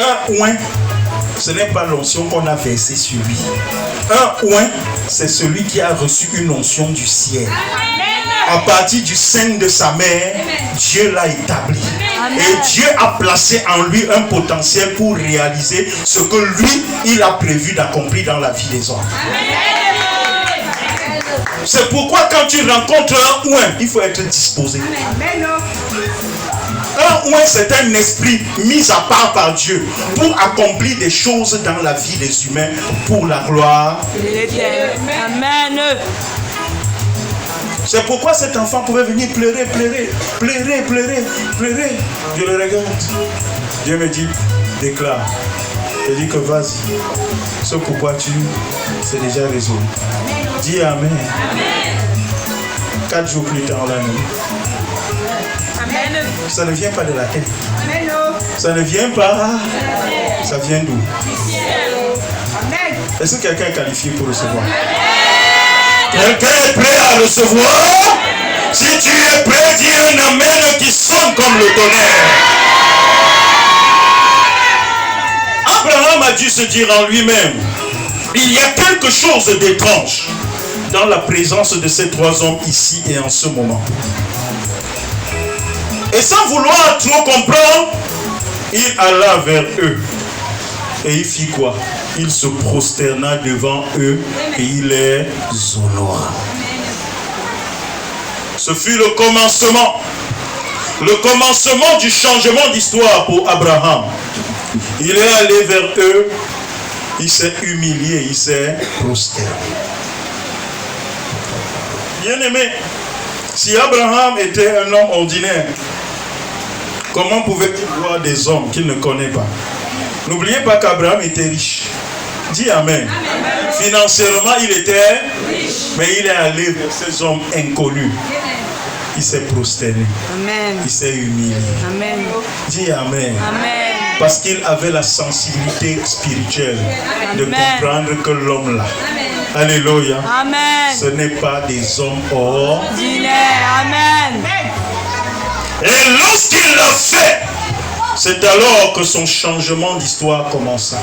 Un oint, ce n'est pas l'onction qu'on a versée sur lui. Un oint, c'est celui qui a reçu une onction du ciel. À partir du sein de sa mère, Dieu l'a établi. Et Dieu a placé en lui un potentiel pour réaliser ce que lui, il a prévu d'accomplir dans la vie des hommes. C'est pourquoi quand tu rencontres un oint, il faut être disposé. Un oint, c'est un esprit mis à part par Dieu pour accomplir des choses dans la vie des humains pour la gloire. Amen. C'est pourquoi cet enfant pouvait venir pleurer. Je le regarde. Dieu me dit, déclare. Je dis que vas-y. Ce pourquoi c'est déjà résolu. Dis Amen. 4 jours plus tard, on l'a nommé. Ça ne vient pas de la tête. Ça ne vient pas. Ça vient d'où? Est-ce que quelqu'un est qualifié pour recevoir? Quelqu'un est prêt à recevoir? Si tu es prêt, dis un amen qui sonne comme le tonnerre. Abraham a dû se dire en lui-même, il y a quelque chose d'étrange dans la présence de ces 3 hommes ici et en ce moment. Et sans vouloir trop comprendre, il alla vers eux. Et il fit quoi? Il se prosterna devant eux et il les honora. Ce fut le commencement. Le commencement du changement d'histoire pour Abraham. Il est allé vers eux. Il s'est humilié. Il s'est prosterné. Bien-aimé, si Abraham était un homme ordinaire, comment pouvait-il voir des hommes qu'il ne connaît pas? N'oubliez pas qu'Abraham était riche. Dis Amen. Amen. Financièrement, il était riche. Mais il est allé vers ces hommes inconnus. Il s'est prosterné. Amen. Il s'est humilié. Amen. Dis Amen. Amen. Parce qu'il avait la sensibilité spirituelle de comprendre que l'homme là, alléluia, Amen, ce n'est pas des hommes ordinaires. Amen. Et lorsqu'il l'a fait, c'est alors que son changement d'histoire commença.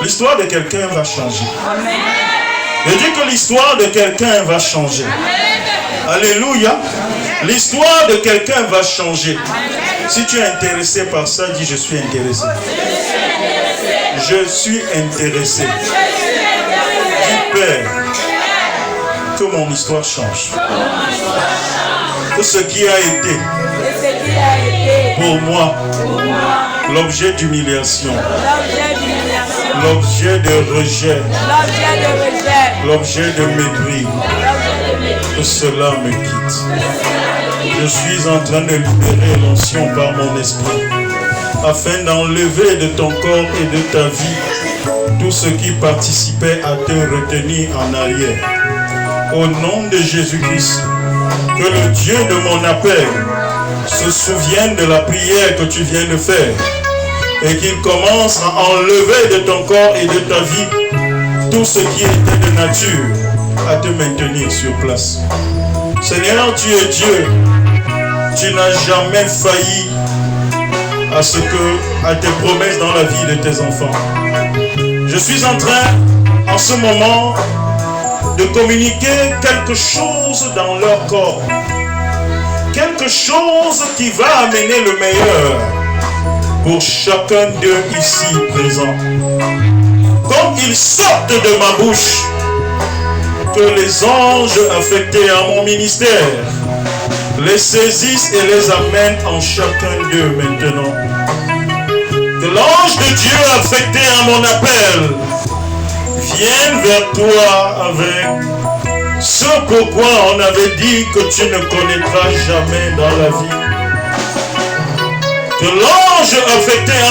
L'histoire de quelqu'un va changer. Amen. Je dis que l'histoire de quelqu'un va changer. Amen. Alléluia. L'histoire de quelqu'un va changer. Amen. Si tu es intéressé par ça, dis je suis intéressé. Je suis intéressé. Dis Père, que mon histoire change. Que ce qui a été pour moi l'objet d'humiliation, l'objet de rejet, l'objet de mépris, que cela me quitte. Je suis en train de libérer l'onction par mon esprit, afin d'enlever de ton corps et de ta vie tout ce qui participait à te retenir en arrière. Au nom de Jésus-Christ, que le Dieu de mon appel se souvienne de la prière que tu viens de faire et qu'il commence à enlever de ton corps et de ta vie tout ce qui était de nature à te maintenir sur place. Seigneur, tu es Dieu. Tu n'as jamais failli à tes promesses dans la vie de tes enfants. Je suis en train, en ce moment, de communiquer quelque chose dans leur corps. Quelque chose qui va amener le meilleur pour chacun d'eux ici présent. Comme ils sortent de ma bouche, que les anges affectés à mon ministère les saisissent et les amènent en chacun d'eux maintenant. Que l'ange de Dieu affecté à mon appel vienne vers toi avec ce pourquoi on avait dit que tu ne connaîtras jamais dans la vie. Que l'ange affecté à